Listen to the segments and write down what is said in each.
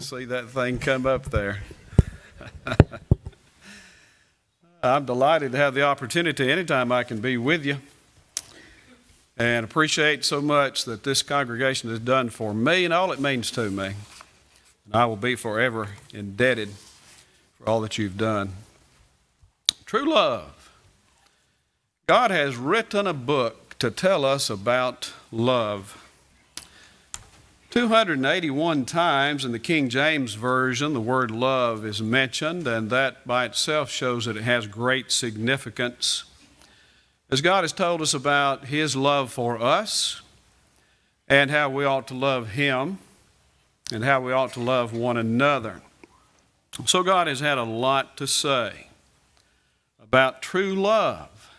see that thing come up there. I'm delighted to have the opportunity anytime I can be with you, and appreciate so much that this congregation has done for me and all it means to me. And I will be forever indebted for all that you've done. True love. God has written a book to tell us about love. 281 times in the King James Version the word love is mentioned, and that by itself shows that it has great significance, as God has told us about His love for us and how we ought to love Him and how we ought to love one another. So God has had a lot to say about true love.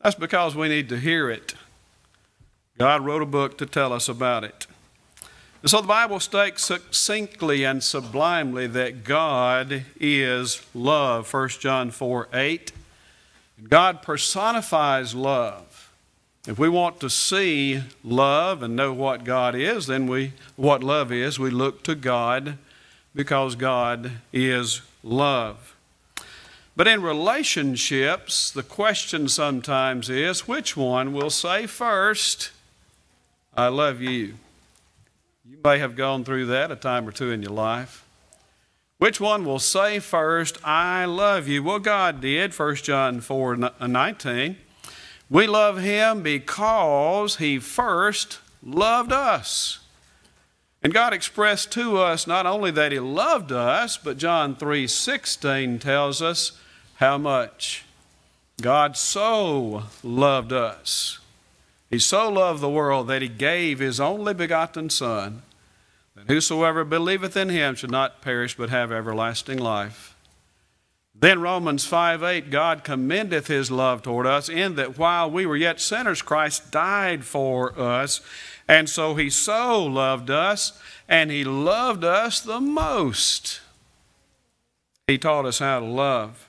That's because we need to hear it. God wrote a book to tell us about it. And so the Bible states succinctly and sublimely that God is love, 1 John 4:8. God personifies love. If we want to see love and know what God is, then what love is, we look to God, because God is love. But in relationships, the question sometimes is, which one will say first, I love you? You may have gone through that a time or two in your life. Which one will say first, I love you? Well, God did, 1 John 4:19. We love Him because He first loved us. And God expressed to us not only that He loved us, but John 3:16 tells us how much. God so loved us. He so loved the world that He gave His only begotten Son, that whosoever believeth in Him should not perish but have everlasting life. Then Romans 5:8, God commendeth His love toward us, in that while we were yet sinners, Christ died for us. And so He so loved us, and He loved us the most. He taught us how to love.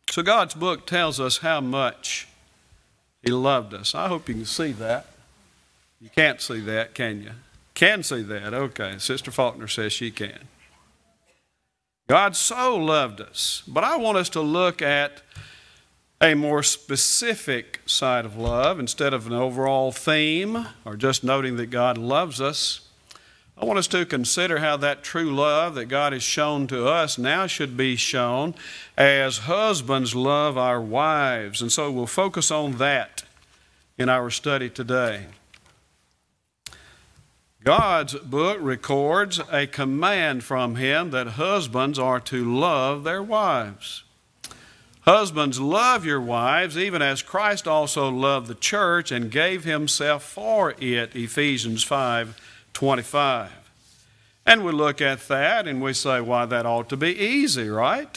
So God's book tells us how much He loved us. I hope you can see that. You can't see that, can you? Can see that. Okay. Sister Faulkner says she can. God so loved us. But I want us to look at a more specific side of love instead of an overall theme or just noting that God loves us. I want us to consider how that true love that God has shown to us now should be shown as husbands love our wives. And so we'll focus on that in our study today. God's book records a command from Him that husbands are to love their wives. Husbands, love your wives, even as Christ also loved the church and gave Himself for it, Ephesians 5:25. And we look at that and we say, why, that ought to be easy, right?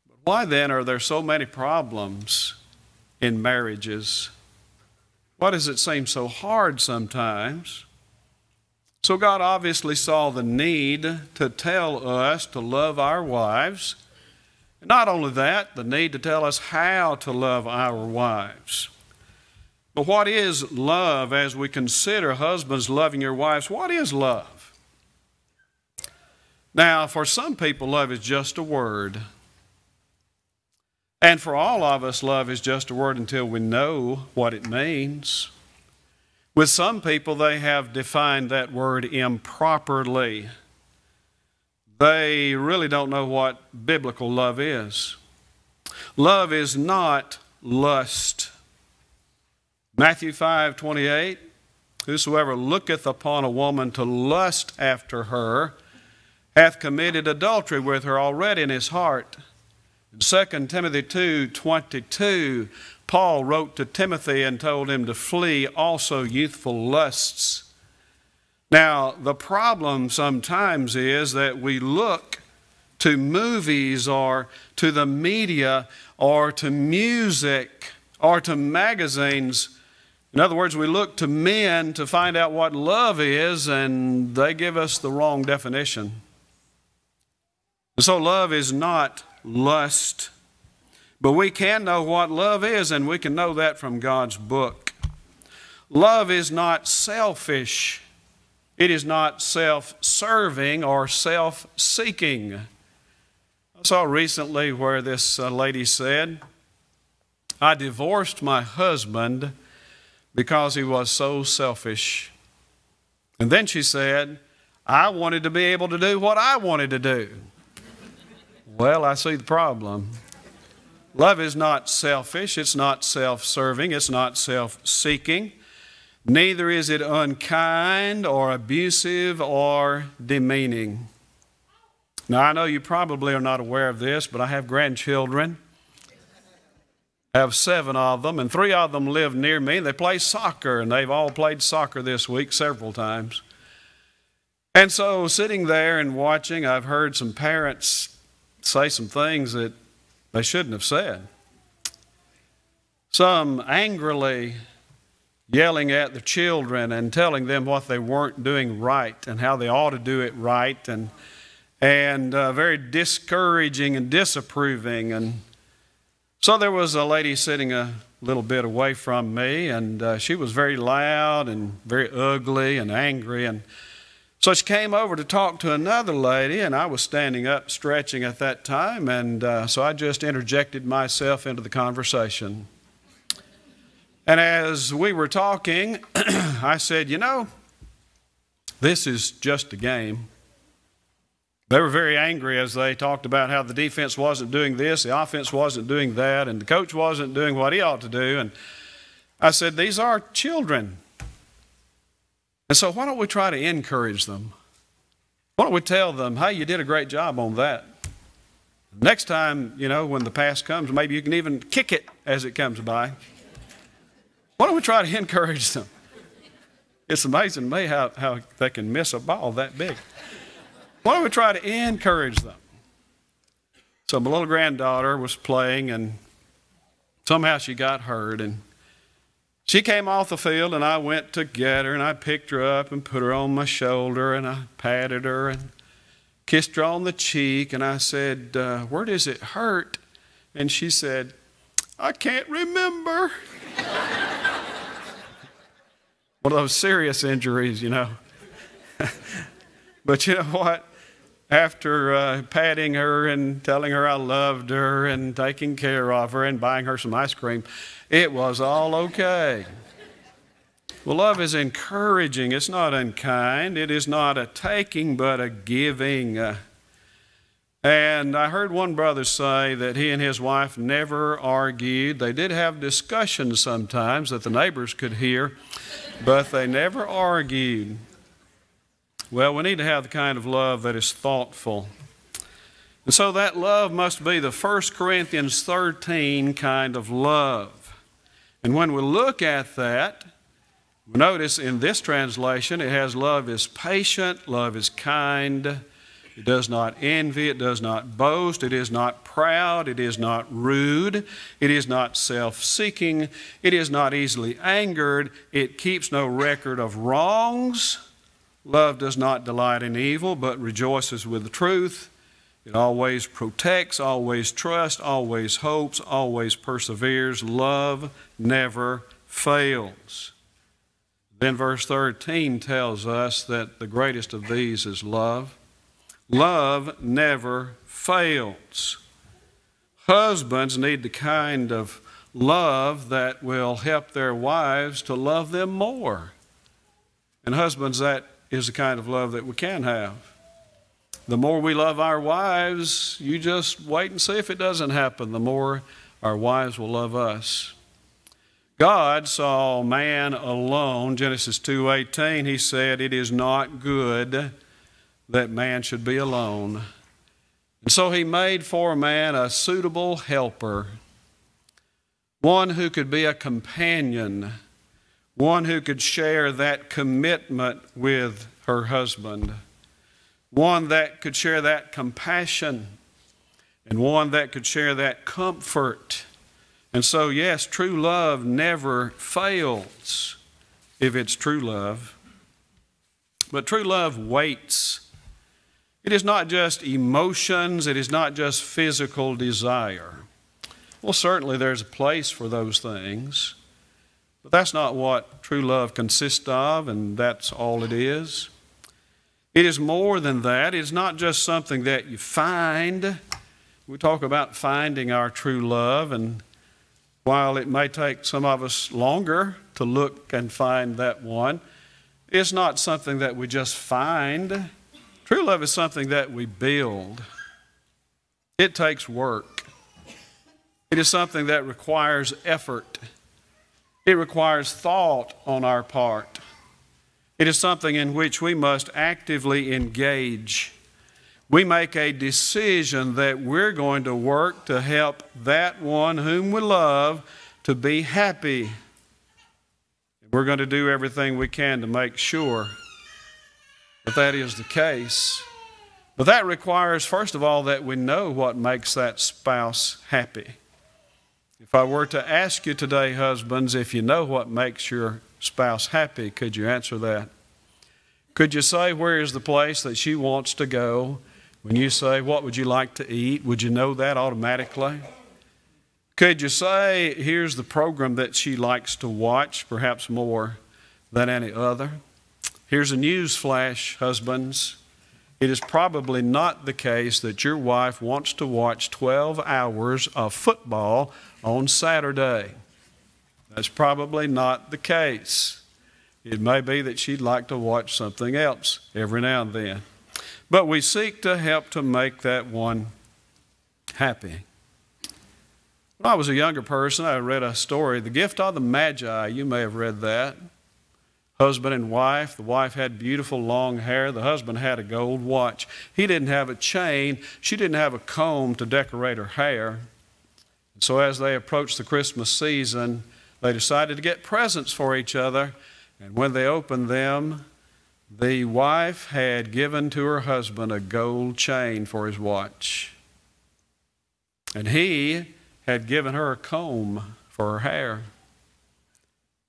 But why then are there so many problems in marriages? Why does it seem so hard sometimes? So God obviously saw the need to tell us to love our wives. And not only that, the need to tell us how to love our wives. But what is love as we consider husbands loving your wives? What is love? Now, for some people, love is just a word. And for all of us, love is just a word until we know what it means. With some people, they have defined that word improperly. They really don't know what biblical love is. Love is not lust. Matthew 5:28, whosoever looketh upon a woman to lust after her hath committed adultery with her already in his heart. In 2 Timothy 2:22, Paul wrote to Timothy and told him to flee also youthful lusts. Now, the problem sometimes is that we look to movies or to the media or to music or to magazines. In other words, we look to men to find out what love is, and they give us the wrong definition. So love is not lust. But we can know what love is, and we can know that from God's book. Love is not selfish. It is not self-serving or self-seeking. I saw recently where this lady said, "I divorced my husband because he was so selfish." And then she said, "I wanted to be able to do what I wanted to do." Well, I see the problem. Love is not selfish, it's not self-serving, it's not self-seeking. Neither is it unkind or abusive or demeaning. Now, I know you probably are not aware of this, but I have grandchildren. I have 7 of them, and 3 of them live near me. They play soccer, and they've all played soccer this week several times. And so, sitting there and watching, I've heard some parents say some things that they shouldn't have said. Some angrily yelling at the children and telling them what they weren't doing right and how they ought to do it right, and very discouraging and disapproving. And so there was a lady sitting a little bit away from me, and she was very loud and very ugly and angry. And so she came over to talk to another lady, and I was standing up stretching at that time, and so I just interjected myself into the conversation. And as we were talking, I said, "You know, this is just a game." They were very angry as they talked about how the defense wasn't doing this, the offense wasn't doing that, and the coach wasn't doing what he ought to do. And I said, "These are children. And so why don't we try to encourage them? Why don't we tell them, hey, you did a great job on that. Next time, you know, when the pass comes, maybe you can even kick it as it comes by." Why don't we try to encourage them? It's amazing to me how they can miss a ball that big. Why don't we try to encourage them? So my little granddaughter was playing, and somehow she got hurt, and she came off the field, and I went to get her, and I picked her up and put her on my shoulder, and I patted her and kissed her on the cheek, and I said, "Where does it hurt?" And she said, "I can't remember." One of those serious injuries, you know. But you know what? After patting her and telling her I loved her and taking care of her and buying her some ice cream, it was all okay. Well, love is encouraging. It's not unkind. It is not a taking, but a giving. And I heard one brother say that he and his wife never argued. They did have discussions sometimes that the neighbors could hear, but they never argued. Well, we need to have the kind of love that is thoughtful. And so that love must be the 1 Corinthians 13 kind of love. And when we look at that, notice in this translation it has love is patient, love is kind. It does not envy, it does not boast, it is not proud, it is not rude, it is not self-seeking, it is not easily angered, it keeps no record of wrongs. Love does not delight in evil, but rejoices with the truth. It always protects, always trusts, always hopes, always perseveres. Love never fails. Then verse 13 tells us that the greatest of these is love. Love never fails. Husbands need the kind of love that will help their wives to love them more. And husbands, that is the kind of love that we can have. The more we love our wives, you just wait and see if it doesn't happen, the more our wives will love us. God saw man alone. Genesis 2:18, he said, "It is not good that man should be alone." And so he made for man a suitable helper, one who could be a companion, one who could share that commitment with her husband, one that could share that compassion, and one that could share that comfort. And so, yes, true love never fails if it's true love. But true love waits. It is not just emotions, it is not just physical desire. Well, certainly there's a place for those things, but that's not what true love consists of, and that's all it is. It is more than that. It's not just something that you find. We talk about finding our true love, and while it may take some of us longer to look and find that one, it's not something that we just find. True love is something that we build. It takes work. It is something that requires effort. It requires thought on our part. It is something in which we must actively engage. We make a decision that we're going to work to help that one whom we love to be happy. We're going to do everything we can to make sure that that is the case. But that requires, first of all, that we know what makes that spouse happy. If I were to ask you today, husbands, if you know what makes your spouse happy, could you answer that? Could you say, where is the place that she wants to go? When you say, what would you like to eat? Would you know that automatically? Could you say, here's the program that she likes to watch, perhaps more than any other? Here's a news flash, husbands. It is probably not the case that your wife wants to watch 12 hours of football on Saturday. That's probably not the case. It may be that she'd like to watch something else every now and then. But we seek to help to make that one happy. When I was a younger person, I read a story, The Gift of the Magi. You may have read that. Husband and wife. The wife had beautiful long hair. The husband had a gold watch. He didn't have a chain. She didn't have a comb to decorate her hair. So as they approached the Christmas season, they decided to get presents for each other. And when they opened them, the wife had given to her husband a gold chain for his watch. And he had given her a comb for her hair.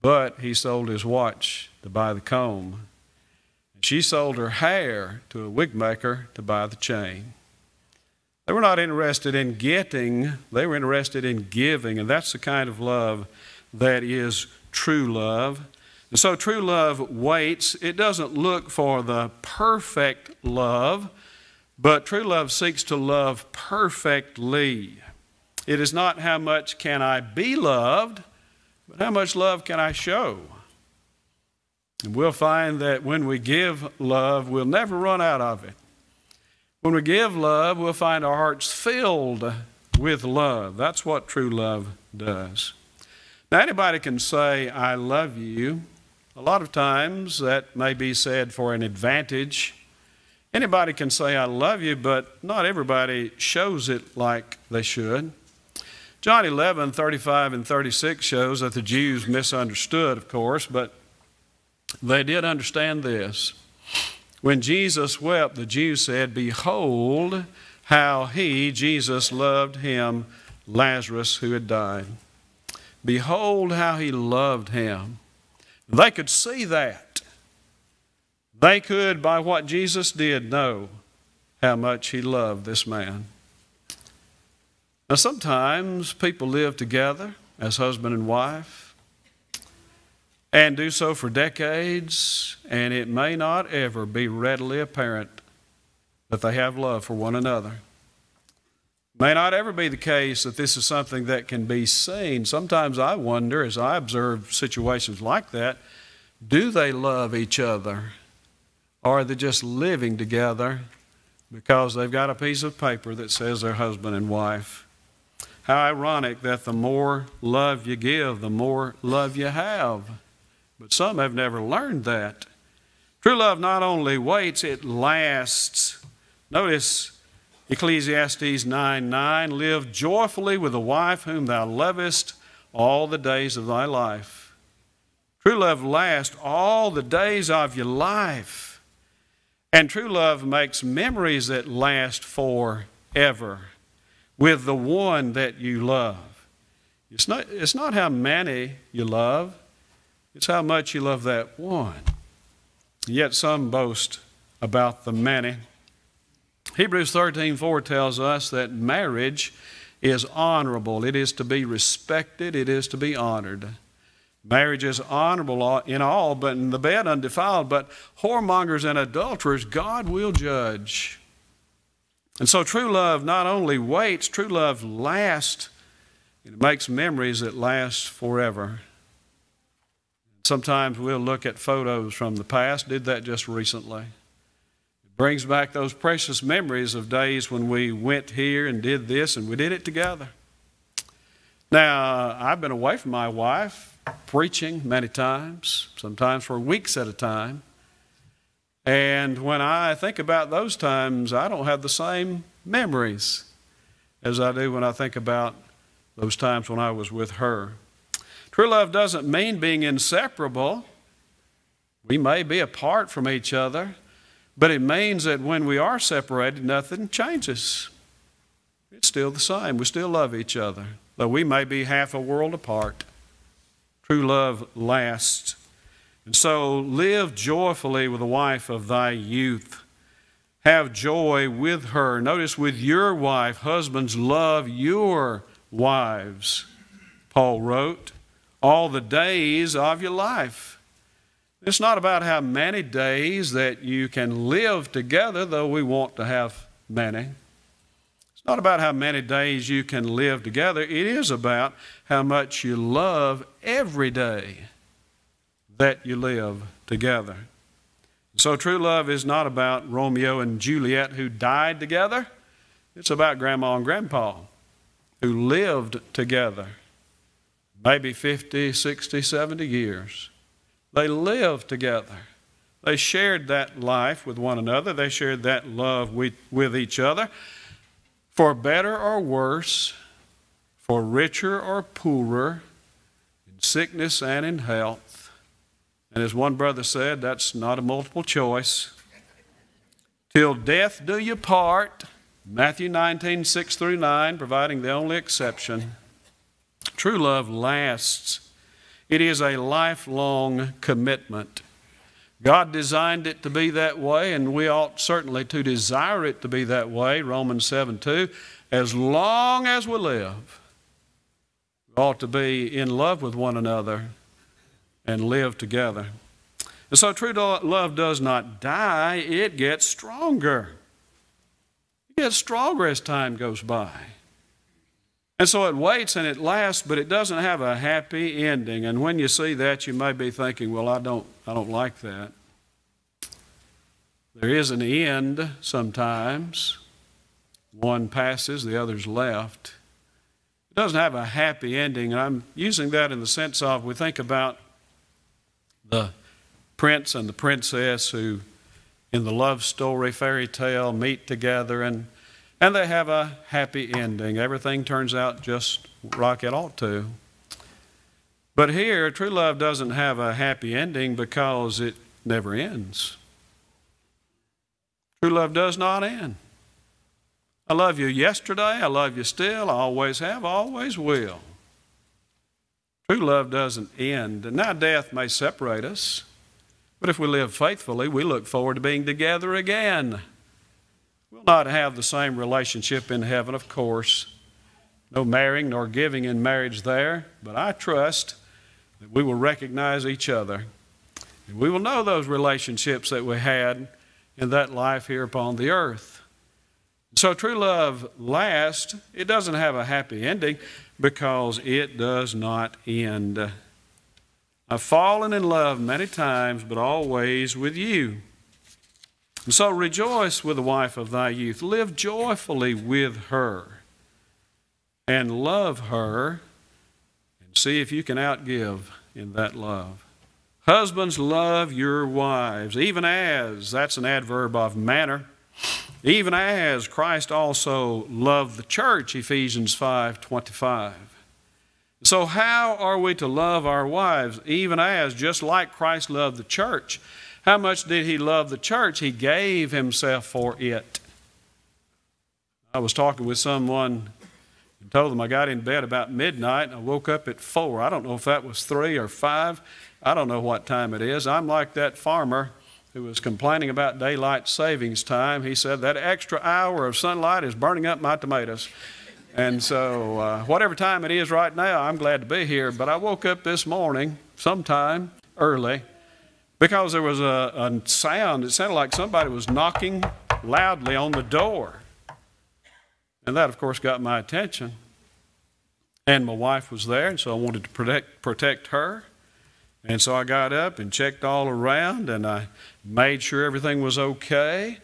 But he sold his watch to buy the comb. And she sold her hair to a wig maker to buy the chain. They were not interested in getting, they were interested in giving. And that's the kind of love that is true love. And so true love waits. It doesn't look for the perfect love, but true love seeks to love perfectly. It is not how much can I be loved, but how much love can I show? And we'll find that when we give love, we'll never run out of it. When we give love, we'll find our hearts filled with love. That's what true love does. Now, anybody can say, I love you. A lot of times that may be said for an advantage. Anybody can say, I love you, but not everybody shows it like they should. John 11:35 and 36 shows that the Jews misunderstood, of course, but they did understand this. When Jesus wept, the Jews said, behold how he, Jesus, loved him, Lazarus, who had died. Behold how he loved him. They could see that. They could, by what Jesus did, know how much he loved this man. Now, sometimes people live together as husband and wife and do so for decades, and it may not ever be readily apparent that they have love for one another. It may not ever be the case that this is something that can be seen. Sometimes I wonder, as I observe situations like that, do they love each other? Or are they just living together because they've got a piece of paper that says they're husband and wife? How ironic that the more love you give, the more love you have. But some have never learned that. True love not only waits, it lasts. Notice Ecclesiastes 9:9, live joyfully with the wife whom thou lovest all the days of thy life. True love lasts all the days of your life. And true love makes memories that last forever with the one that you love. It's not how many you love, it's how much you love that one. Yet some boast about the many. Hebrews 13:4 tells us that marriage is honorable. It is to be respected. It is to be honored. Marriage is honorable in all, but in the bed undefiled. But whoremongers and adulterers God will judge. And so true love not only waits, true love lasts. It makes memories that last forever. Sometimes we'll look at photos from the past. Did that just recently. It brings back those precious memories of days when we went here and did this and we did it together. Now, I've been away from my wife, preaching many times, sometimes for weeks at a time. And when I think about those times, I don't have the same memories as I do when I think about those times when I was with her. True love doesn't mean being inseparable. We may be apart from each other, but it means that when we are separated, nothing changes. It's still the same. We still love each other, though we may be half a world apart. True love lasts. And so live joyfully with the wife of thy youth. Have joy with her. Notice, with your wife, husbands, love your wives, Paul wrote, all the days of your life. It's not about how many days that you can live together, though we want to have many. It's not about how many days you can live together. It is about how much you love every day that you live together. So true love is not about Romeo and Juliet who died together. It's about Grandma and Grandpa who lived together. Maybe 50, 60, 70 years. They lived together. They shared that life with one another. They shared that love with each other. For better or worse, for richer or poorer, in sickness and in health. And as one brother said, that's not a multiple choice. Till death do you part, Matthew 19, 6 through 9, providing the only exception. True love lasts. It is a lifelong commitment. God designed it to be that way, and we ought certainly to desire it to be that way. Romans 7:2. As long as we live, we ought to be in love with one another and live together. And so true love does not die, it gets stronger. It gets stronger as time goes by. And so it waits and it lasts, but it doesn't have a happy ending. And when you see that, you may be thinking, well, I don't like that. There is an end sometimes. One passes, the other's left. It doesn't have a happy ending. And I'm using that in the sense of, we think about the prince and the princess who, in the love story, fairy tale, meet together and they have a happy ending. Everything turns out just like it ought to. But here, true love doesn't have a happy ending because it never ends. True love does not end. I love you yesterday, I love you still, I always have, I always will. True love doesn't end. And now death may separate us, but if we live faithfully, we look forward to being together again. We'll not have the same relationship in heaven, of course. No marrying nor giving in marriage there, but I trust that we will recognize each other. And we will know those relationships that we had in that life here upon the earth. So true love lasts. It doesn't have a happy ending because it does not end. I've fallen in love many times, but always with you. And so rejoice with the wife of thy youth. Live joyfully with her and love her and see if you can outgive in that love. Husbands, love your wives, even as, that's an adverb of manner, even as Christ also loved the church, Ephesians 5:25. So how are we to love our wives? Even as, just like Christ loved the church. How much did he love the church? He gave himself for it. I was talking with someone and told them I got in bed about midnight and I woke up at 4. I don't know if that was 3 or 5. I don't know what time it is. I'm like that farmer who was complaining about daylight savings time. He said, that extra hour of sunlight is burning up my tomatoes. And so whatever time it is right now, I'm glad to be here. But I woke up this morning sometime early because there was a sound. It sounded like somebody was knocking loudly on the door. And that, of course, got my attention. And my wife was there, and so I wanted to protect her. And so I got up and checked all around, and I made sure everything was okay.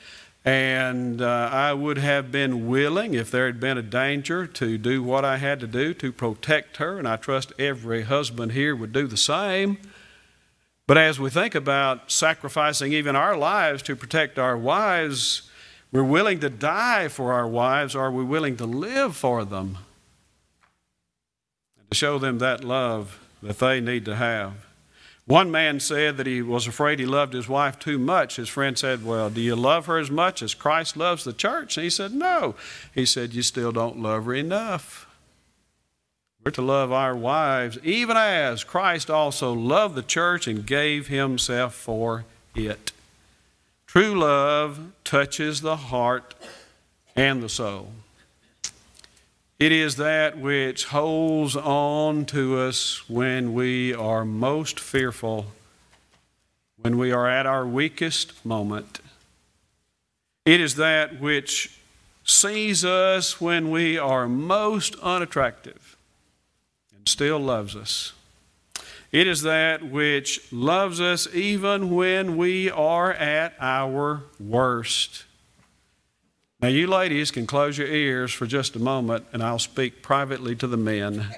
And I would have been willing, if there had been a danger, to do what I had to do to protect her. And I trust every husband here would do the same. But as we think about sacrificing even our lives to protect our wives, we're willing to die for our wives, or are we willing to live for them and to show them that love that they need to have? One man said that he was afraid he loved his wife too much. His friend said, well, do you love her as much as Christ loves the church? And he said, no. He said, you still don't love her enough. We're to love our wives even as Christ also loved the church and gave himself for it. True love touches the heart and the soul. It is that which holds on to us when we are most fearful, when we are at our weakest moment. It is that which sees us when we are most unattractive and still loves us. It is that which loves us even when we are at our worst. Now, you ladies can close your ears for just a moment, and I'll speak privately to the men.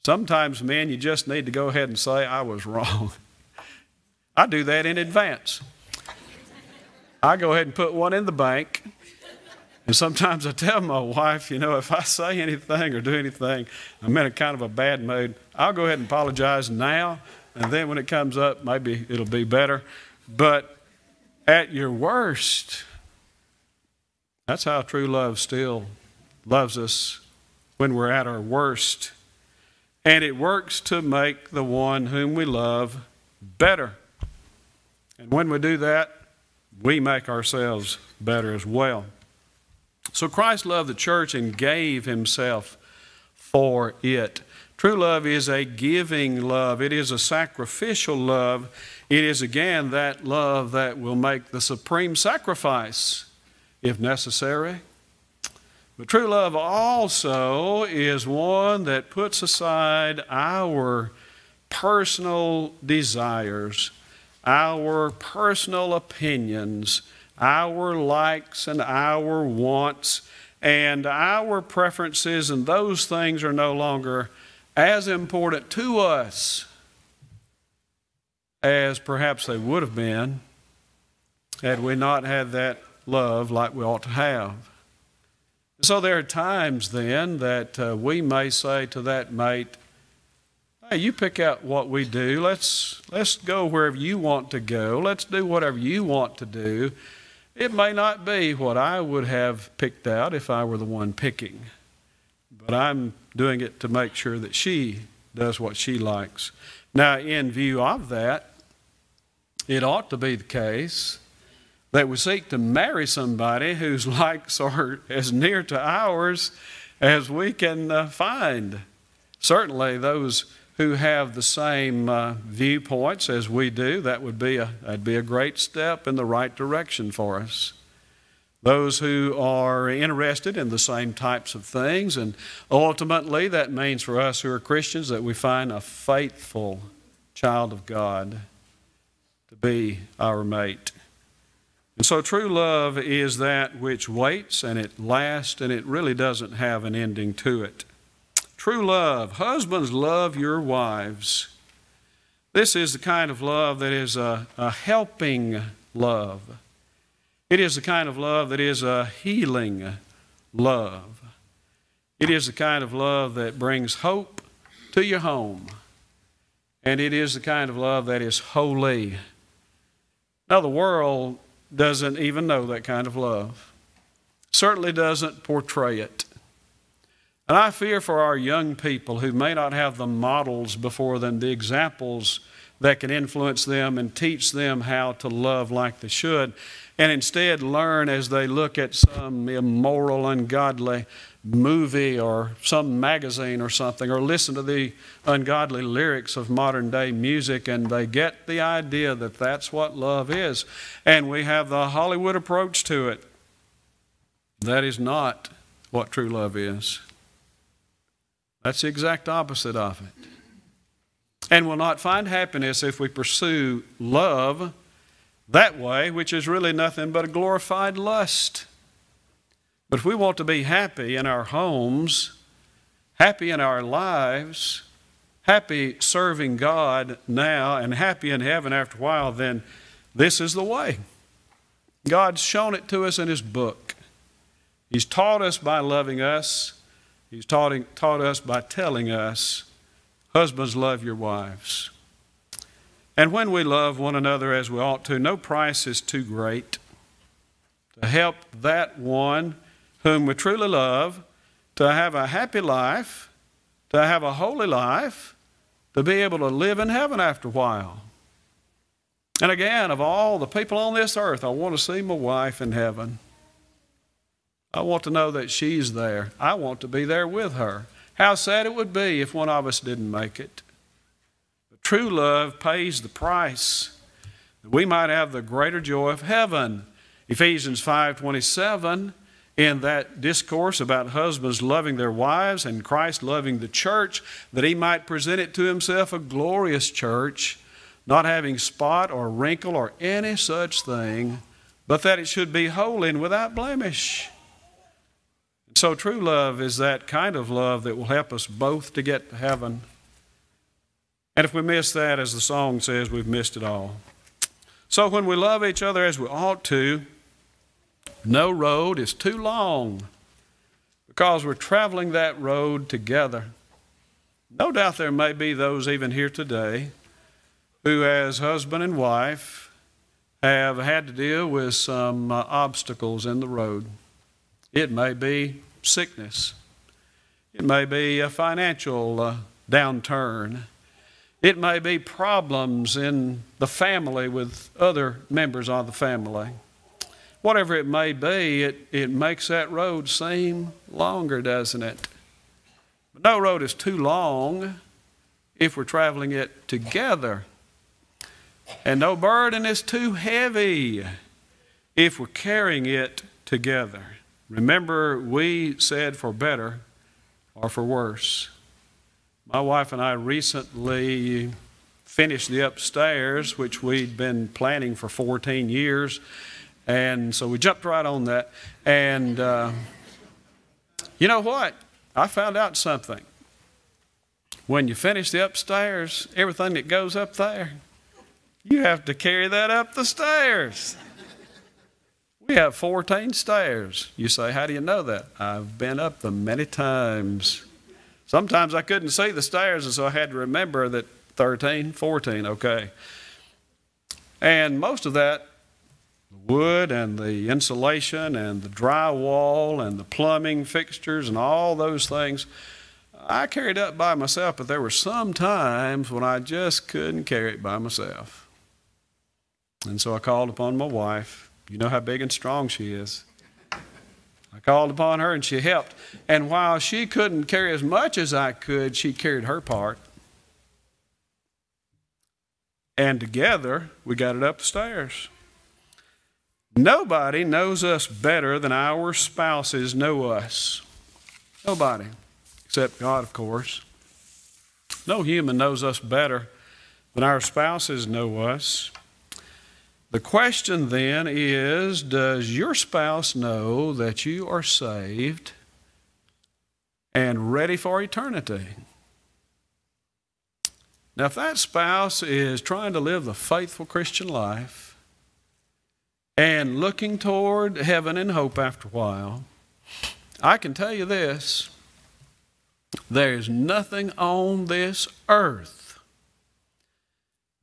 Sometimes, men, you just need to go ahead and say, I was wrong. I do that in advance. I go ahead and put one in the bank. And sometimes I tell my wife, you know, if I say anything or do anything, I'm in a kind of a bad mood, I'll go ahead and apologize now, and then when it comes up, maybe it'll be better. But at your worst, that's how true love still loves us, when we're at our worst. And it works to make the one whom we love better. And when we do that, we make ourselves better as well. So Christ loved the church and gave himself for it. True love is a giving love. It is a sacrificial love. It is, again, that love that will make the supreme sacrifice if necessary. But true love also is one that puts aside our personal desires, our personal opinions, our likes and our wants, and our preferences, and those things are no longer as important to us as perhaps they would have been had we not had that love like we ought to have. So there are times then that we may say to that mate, hey, you pick out what we do. Let's go wherever you want to go. Let's do whatever you want to do. It may not be what I would have picked out if I were the one picking, but I'm doing it to make sure that she does what she likes. Now, in view of that, it ought to be the case that we seek to marry somebody whose likes are as near to ours as we can find. Certainly those who have the same viewpoints as we do, that'd be a great step in the right direction for us. Those who are interested in the same types of things, and ultimately that means for us who are Christians that we find a faithful child of God to be our mate. And so true love is that which waits and it lasts and it really doesn't have an ending to it. True love. Husbands, love your wives. This is the kind of love that is a helping love. It is the kind of love that is a healing love. It is the kind of love that brings hope to your home. And it is the kind of love that is holy. Now, the world doesn't even know that kind of love. Certainly doesn't portray it. And I fear for our young people who may not have the models before them, the examples that can influence them and teach them how to love like they should, and instead learn as they look at some immoral, ungodly movie or some magazine or something, or listen to the ungodly lyrics of modern day music, and they get the idea that that's what love is. And we have the Hollywood approach to it. That is not what true love is. That's the exact opposite of it. And we'll not find happiness if we pursue love that way, which is really nothing but a glorified lust. But if we want to be happy in our homes, happy in our lives, happy serving God now, and happy in heaven after a while, then this is the way. God's shown it to us in His book. He's taught us by loving us. He's taught us by telling us, husbands, love your wives. And when we love one another as we ought to, no price is too great to help that one whom we truly love to have a happy life, to have a holy life, to be able to live in heaven after a while. And again, of all the people on this earth, I want to see my wife in heaven. I want to know that she's there. I want to be there with her. How sad it would be if one of us didn't make it. But true love pays the price that we might have the greater joy of heaven. Ephesians 5:27, in that discourse about husbands loving their wives and Christ loving the church, that He might present it to Himself a glorious church, not having spot or wrinkle or any such thing, but that it should be holy and without blemish. So true love is that kind of love that will help us both to get to heaven. And if we miss that, as the song says, we've missed it all. So when we love each other as we ought to, no road is too long because we're traveling that road together. No doubt there may be those even here today who, as husband and wife, have had to deal with some obstacles in the road. It may be sickness. It may be a financial downturn. It may be problems in the family with other members of the family. Whatever it may be, it makes that road seem longer, doesn't it? But no road is too long if we're traveling it together. And no burden is too heavy if we're carrying it together. Remember, we said for better or for worse. My wife and I recently finished the upstairs, which we'd been planning for 14 years. And so we jumped right on that. And you know what? I found out something. When you finish the upstairs, everything that goes up there, you have to carry that up the stairs. We have 14 stairs. You say, how do you know that? I've been up them many times. Sometimes I couldn't see the stairs, and so I had to remember that 13, 14, okay. And most of that, the wood and the insulation and the drywall and the plumbing fixtures and all those things, I carried up by myself, but there were some times when I just couldn't carry it by myself. And so I called upon my wife. You know how big and strong she is. I called upon her and she helped. And while she couldn't carry as much as I could, she carried her part. And together, we got it up the stairs. Nobody knows us better than our spouses know us. Nobody, except God, of course. No human knows us better than our spouses know us. The question then is, does your spouse know that you are saved and ready for eternity? Now, if that spouse is trying to live the faithful Christian life and looking toward heaven in hope after a while, I can tell you this: there is nothing on this earth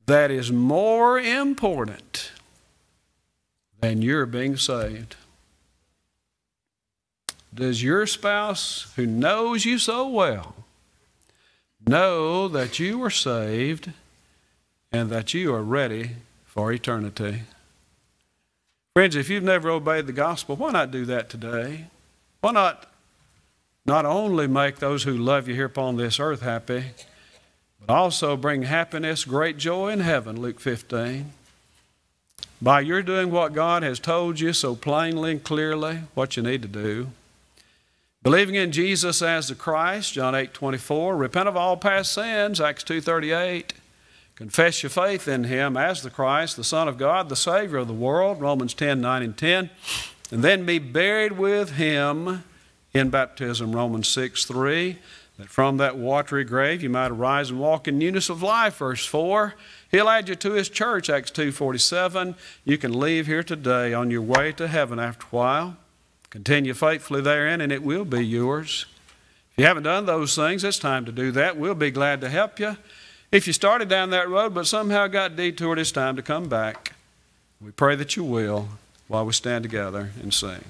that is more important than your being saved. Does your spouse, who knows you so well, know that you are saved and that you are ready for eternity. Friends, if you've never obeyed the gospel, why not do that today? Why not only make those who love you here upon this earth happy, but also bring happiness, great joy in heaven, Luke 15. By your doing what God has told you so plainly and clearly what you need to do. Believing in Jesus as the Christ, John 8:24. Repent of all past sins, Acts 2:38. Confess your faith in Him as the Christ, the Son of God, the Savior of the world, Romans 10:9 and 10. And then be buried with Him in baptism, Romans 6:3. That from that watery grave you might arise and walk in newness of life, verse 4. He'll add you to His church, Acts 2:47. You can leave here today on your way to heaven after a while. Continue faithfully therein, and it will be yours. If you haven't done those things, it's time to do that. We'll be glad to help you. If you started down that road but somehow got detoured, it's time to come back. We pray that you will while we stand together and sing.